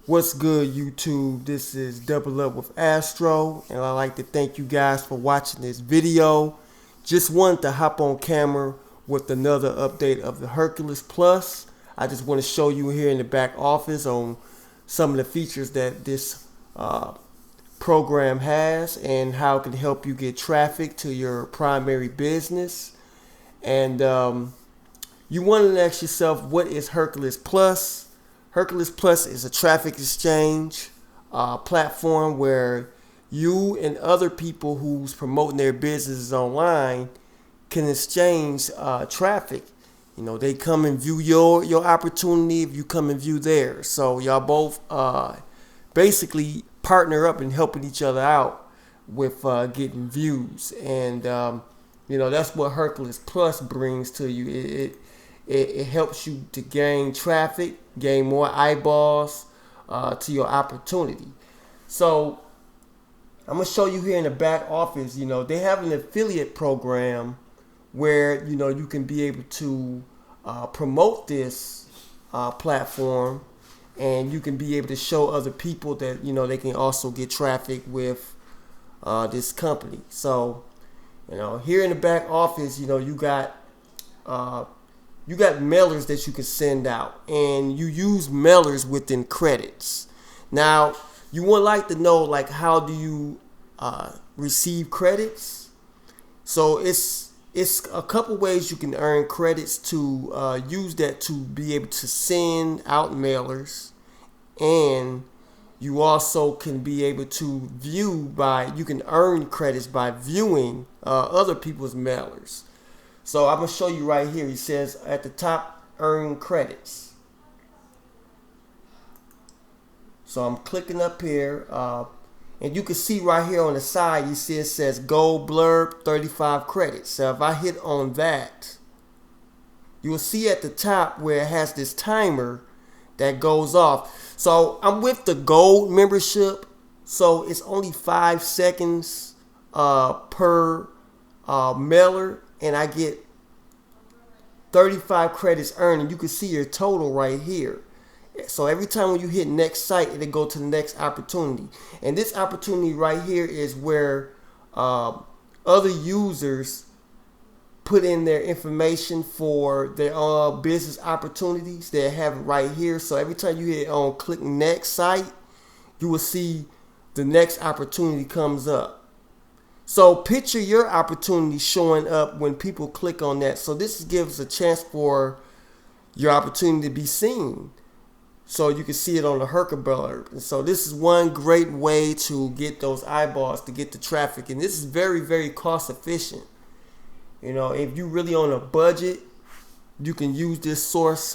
What's good, YouTube? This is Double Up with Astro, and I'd like to thank you guys for watching this video. Just wanted to hop on camera with another update of the Herculist Plus. I just want to show you here in the back office on some of the features that this program has and how it can help you get traffic to your primary business. And you want to ask yourself, what is Herculist Plus? Herculist Plus is a traffic exchange platform where you and other people who's promoting their businesses online can exchange traffic. You know, they come and view your opportunity if you come and view theirs. So y'all both basically partner up and helping each other out with getting views. And you know, that's what Herculist Plus brings to you. It helps you to gain traffic, gain more eyeballs to your opportunity. So I'm going to show you here in the back office, you know, they have an affiliate program where, you know, you can be able to promote this platform, and you can be able to show other people that, you know, they can also get traffic with this company. So, you know, here in the back office, you know, you got mailers that you can send out, and you use mailers within credits. Now, you would like to know, like, how do you receive credits? So it's a couple ways you can earn credits to use that to be able to send out mailers, and you also can be able to you can earn credits by viewing other people's mailers. So I'm going to show you right here. He says at the top, earn credits. So I'm clicking up here. And you can see right here on the side, you see it says gold blurb 35 credits. So if I hit on that, you will see at the top where it has this timer that goes off. So I'm with the gold membership. So it's only 5 seconds per mailer. And I get 35 credits earned, and you can see your total right here. So every time when you hit next site, it'll go to the next opportunity. And this opportunity right here is where other users put in their information for their business opportunities. They have it right here. So every time you hit on click next site, you will see the next opportunity comes up. So picture your opportunity showing up when people click on that. So this gives a chance for your opportunity to be seen. So you can see it on the Herculist. And so this is one great way to get those eyeballs, to get the traffic. And this is very, very cost efficient. You know, if you really on a budget, you can use this source,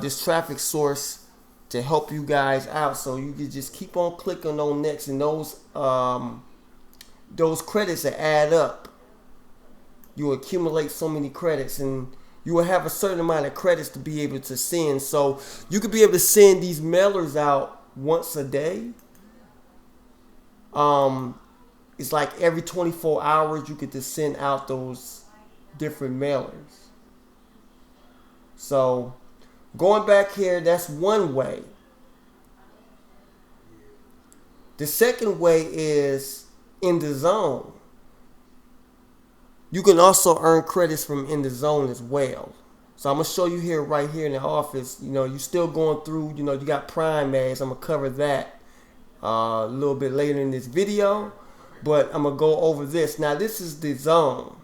this traffic source, to help you guys out. So you can just keep on clicking on next, and those credits that add up. You accumulate so many credits, and you will have a certain amount of credits to be able to send. So you could be able to send these mailers out once a day. It's like every 24 hours you get to send out those different mailers. So going back here, that's one way. The second way is in the zone. You can also earn credits from in the zone as well. So I'm going to show you here, right here in the office. You know, you're still going through, you know, you got Prime ads. I'm going to cover that a little bit later in this video. But I'm going to go over this. Now, this is the zone.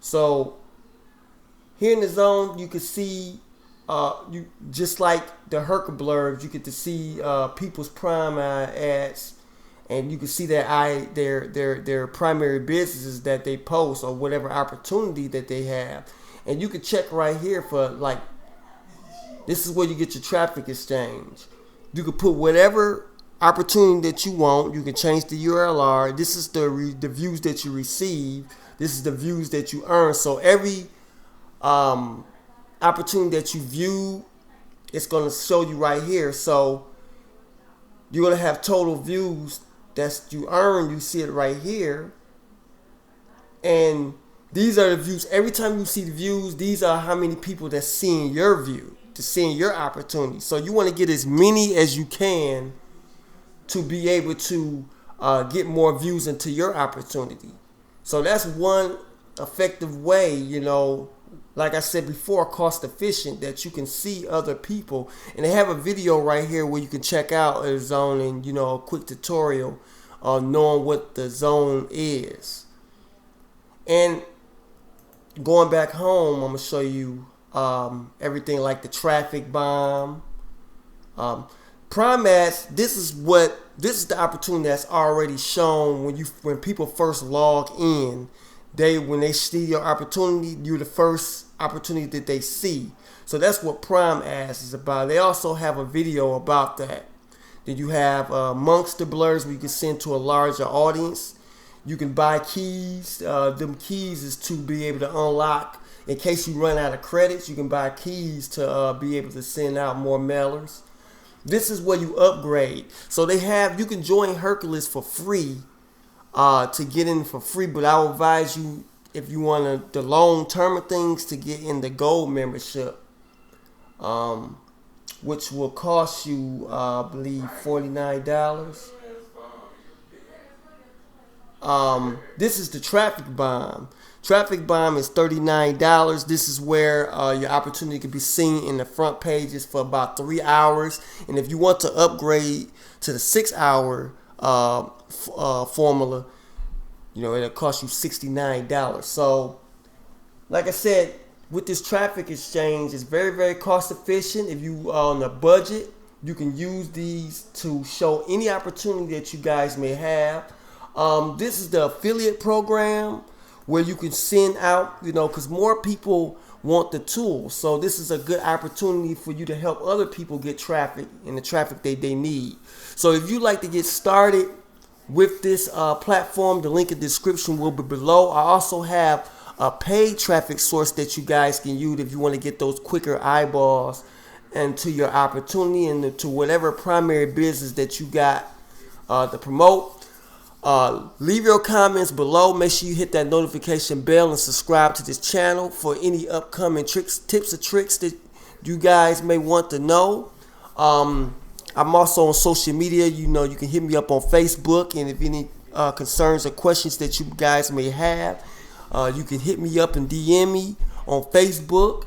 So here in the zone, you can see, you just like the Herculist blurbs, you get to see people's Prime ads. And you can see their primary businesses that they post, or whatever opportunity that they have. And you can check right here for, like, this is where you get your traffic exchange. You can put whatever opportunity that you want. You can change the URL. This is the views that you receive. This is the views that you earn. So every opportunity that you view, it's going to show you right here. So you're going to have total views that you earn. You see it right here, and these are the views. Every time you see the views, these are how many people that's seeing your view. to seeing your opportunity. So you want to get as many as you can to be able to get more views into your opportunity. So that's one effective way, you know, like I said before, cost efficient, that you can see other people. And they have a video right here where you can check out a zone and, you know, a quick tutorial on knowing what the zone is. And going back home, I'm going to show you everything like the traffic bomb. Prime ads, this is the opportunity that's already shown when people first log in. When they see your opportunity, you're the first opportunity that they see. So that's what Prime Ads is about. They also have a video about that. Then you have monster blurs where you can send to a larger audience. You can buy keys. Them keys is to be able to unlock, in case you run out of credits, you can buy keys to be able to send out more mailers. This is where you upgrade. So you can join Herculist for free. To get in for free, but I would advise you, if you want the long term of things, to get in the gold membership, which will cost you, I believe, $49. This is the traffic bomb. Traffic bomb is $39. This is where your opportunity can be seen in the front pages for about 3 hours. And if you want to upgrade to the 6-hour formula, you know, it'll cost you $69. So like I said, with this traffic exchange, it's very, very cost efficient. If you are on a budget, you can use these to show any opportunity that you guys may have. This is the affiliate program where you can send out, you know, because more people want the tool. So this is a good opportunity for you to help other people get traffic and the traffic they need. So if you'd like to get started with this platform, the link in the description will be below. I also have a paid traffic source that you guys can use if you want to get those quicker eyeballs into your opportunity and to whatever primary business that you got to promote. Leave your comments below. Make sure you hit that notification bell and subscribe to this channel for any upcoming tips or tricks that you guys may want to know. I'm also on social media. You know, you can hit me up on Facebook, and if any concerns or questions that you guys may have, you can hit me up and DM me on Facebook.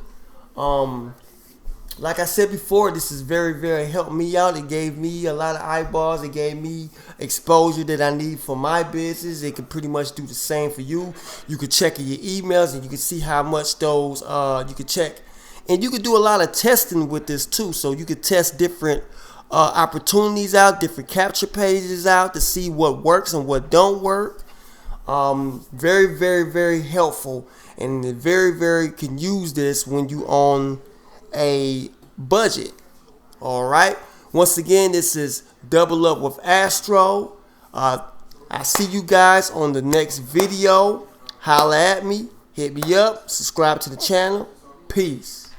Like I said before, this is very, very helped me out. It gave me a lot of eyeballs. It gave me exposure that I need for my business. It can pretty much do the same for you. You can check your emails and you can see how much those you can check. And you can do a lot of testing with this too. So you can test different opportunities out, different capture pages out to see what works and what don't work. Very, very, very helpful, and very, very can use this when you on a budget. All right. Once again, this is Double Up with Astro. I see you guys on the next video. Holla at me. Hit me up. Subscribe to the channel. Peace.